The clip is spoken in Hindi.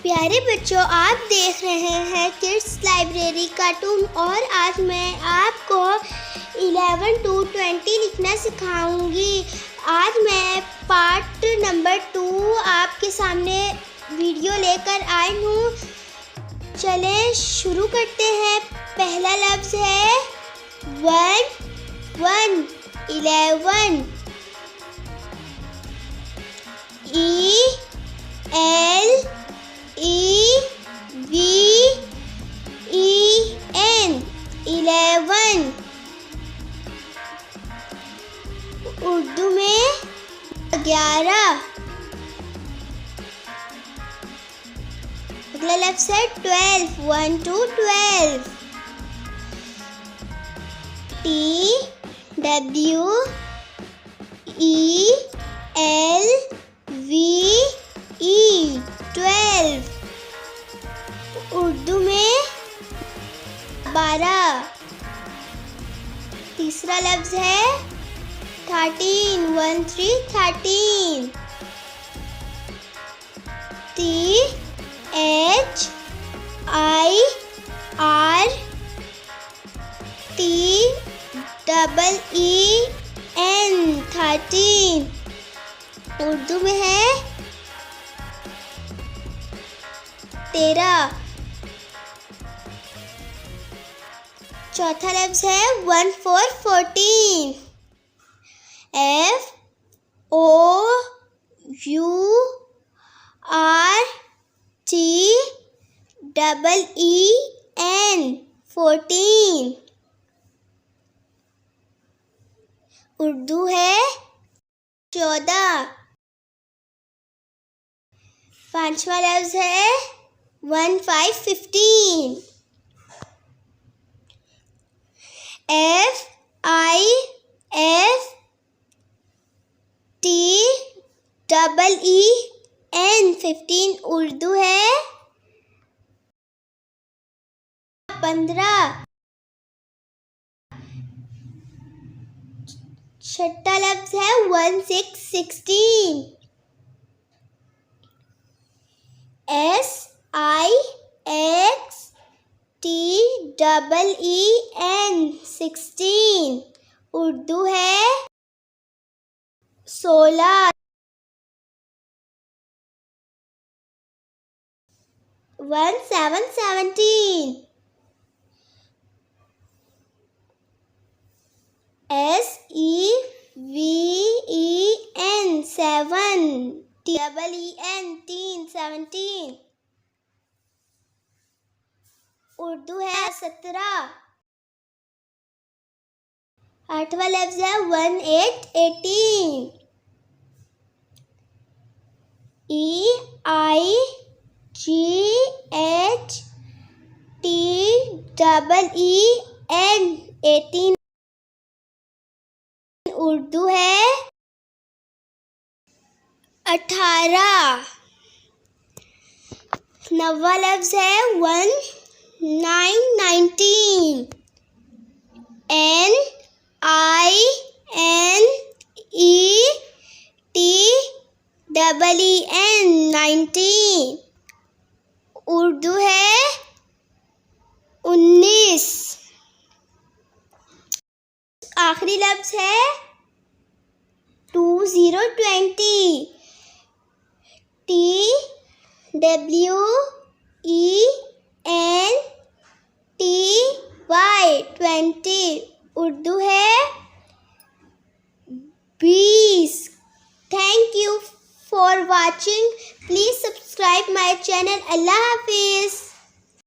प्यारे बच्चों, आप देख रहे हैं किड्स लाइब्रेरी कार्टून और आज मैं आपको 11 to 20 लिखना सिखाऊंगी। आज मैं पार्ट नंबर 2 आपके सामने वीडियो लेकर आई हूँ। चलें शुरू करते हैं। पहला लफ्ज़ है 11 11 उर्दू में 11। अगला लफ्ज़ है 12 1 to 12 TWELVE 12 उर्दू में 12। तीसरा लफ्ज़ है 13 13 THIRTEEN 13 उर्दू में है 13। चौथा लफ्ज़ है 14 FOURTEEN 14 उर्दू है 14। पांचवा लफ्ज़ है 15 FIFTEEN 15 उर्दू है 15। छठा लफ्ज़ है 16 SIXTEEN 16 उर्दू है 16। 17 SEVEN 17 उर्दू है 17। आठवां लफ्ज़ है 18 EIGHTEEN 18 उर्दू है 18। नौवां लफ्ज़ है 19 NINETEEN 19 उर्दू है 19। आखिरी लफ्ज़ है 20 TWENTY 20 उर्दू है 20। Thank you for watching. Please subscribe my channel. Allah Hafiz.